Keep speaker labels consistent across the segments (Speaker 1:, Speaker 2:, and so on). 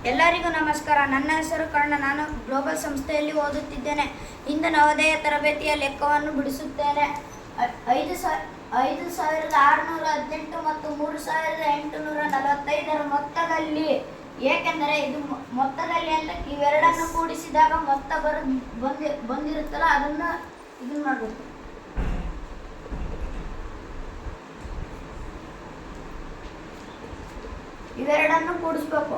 Speaker 1: ಎಲ್ಲರಿಗೂ ನಮಸ್ಕಾರ. ನನ್ನ ಹೆಸರು ಕರ್ಣ. ನಾನು ಗ್ಲೋಬಲ್ ಸಂಸ್ಥೆಯಲ್ಲಿ ಓದುತ್ತಿದ್ದೇನೆ. ಇಂದು ನವೋದಯ ತರಬೇತಿಯ ಲೆಕ್ಕವನ್ನು ಬಿಡಿಸುತ್ತೇನೆ. 5,618 ಮತ್ತು 3,845 ಮೊತ್ತದಲ್ಲಿ, ಏಕೆಂದರೆ ಇದು ಮೊತ್ತದಲ್ಲಿ ಅಂತ ಇವೆರಡನ್ನು ಕೂಡಿಸಿದಾಗ ಮೊತ್ತ ಬಂದಿರುತ್ತಲ್ಲ, ಅದನ್ನು ಇದನ್ನು ಮಾಡಬೇಕು. ಇವೆರಡನ್ನು ಕೂಡಿಸ್ಬೇಕು.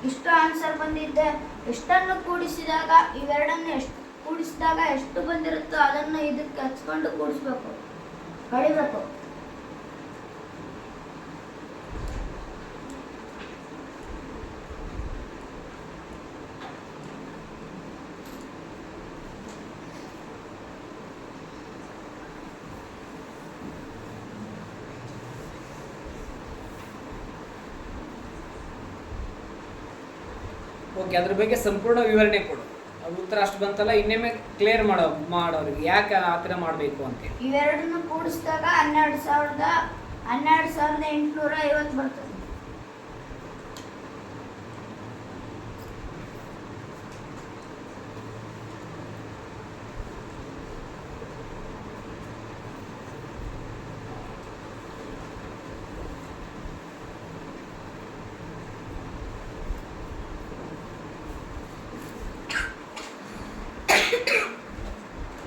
Speaker 1: ಇಷ್ಟು ಆನ್ಸರ್ ಬಂದಿದ್ದೆ. ಎಷ್ಟನ್ನು ಕೂಡಿಸಿದಾಗ ಇವೆರಡನ್ನು ಕೂಡಿಸಿದಾಗ ಎಷ್ಟು ಬಂದಿರುತ್ತೋ ಅದನ್ನು ಇದಕ್ಕೆ ಹಚ್ಕೊಂಡು ಕೂಡಿಸ್ಬೇಕು, ಕಳಿಬೇಕು.
Speaker 2: ಓಕೆ, ಅದ್ರ ಬಗ್ಗೆ ಸಂಪೂರ್ಣ ವಿವರಣೆ ಕೊಡು. ಅದು ಉತ್ತರ ಅಷ್ಟು ಬಂತಲ್ಲ, ಇನ್ನೊಮ್ಮೆ ಕ್ಲಿಯರ್ ಮಾಡೋರಿಗೆ ಯಾಕೆ ಆ ಥರ ಮಾಡಬೇಕು ಅಂತೇಳಿ.
Speaker 1: ಇವೆರಡನ್ನು ಕೂಡಿಸಿದಾಗ 12,850 ಬರ್ತದೆ.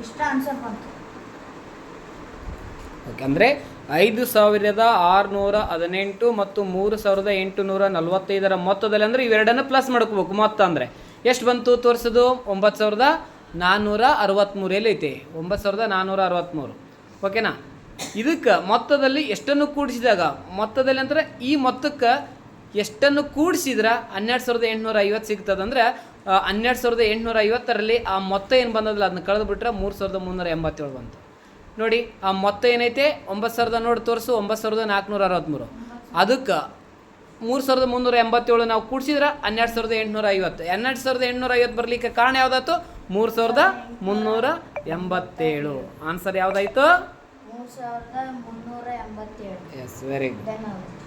Speaker 1: ಇಷ್ಟ ಆನ್ಸರ್ ಬಂತು.
Speaker 2: ಓಕೆ, ಅಂದರೆ 5,618 ಮತ್ತು 3,845 ಮೊತ್ತದಲ್ಲಿ ಅಂದರೆ ಇವೆರಡನ್ನು ಪ್ಲಸ್ ಮಾಡ್ಕೋಬೇಕು. ಮೊತ್ತ ಅಂದರೆ ಎಷ್ಟು ಬಂತು ತೋರಿಸೋದು? 9,463 ಎಲ್ಲಿ ಐತೆ? 9,463. ಓಕೆನಾ? ಇದಕ್ಕೆ ಮೊತ್ತದಲ್ಲಿ ಎಷ್ಟನ್ನು ಕೂಡಿಸಿದಾಗ, ಮೊತ್ತದಲ್ಲಿ ಅಂದರೆ ಈ ಮೊತ್ತಕ್ಕೆ ಎಷ್ಟನ್ನು ಕೂಡಿಸಿದ್ರೆ 12,850 ಸಿಗ್ತದಂದ್ರೆ 12,850ರಲ್ಲಿ ಆ ಮೊತ್ತ ಏನು ಬಂದದಲ್ಲ ಅದನ್ನ ಕಳೆದು ಬಿಟ್ರೆ 3,387 ಬಂತು. ನೋಡಿ, ಆ ಮೊತ್ತ ಏನೈತೆ 9,000 ನೋಡಿ ತೋರಿಸು, 9,463. ಅದಕ್ಕೆ 3,387 ನಾವು ಕೂಡಿಸಿದ್ರೆ 12,850. 12,850 ಬರಲಿಕ್ಕೆ ಕಾರಣ ಯಾವುದಾಯ್ತು? 3,387. ಆನ್ಸರ್ ಯಾವುದಾಯ್ತು?
Speaker 1: 3,387.
Speaker 2: Yes, very good.
Speaker 1: ಧನ್ಯವಾದ.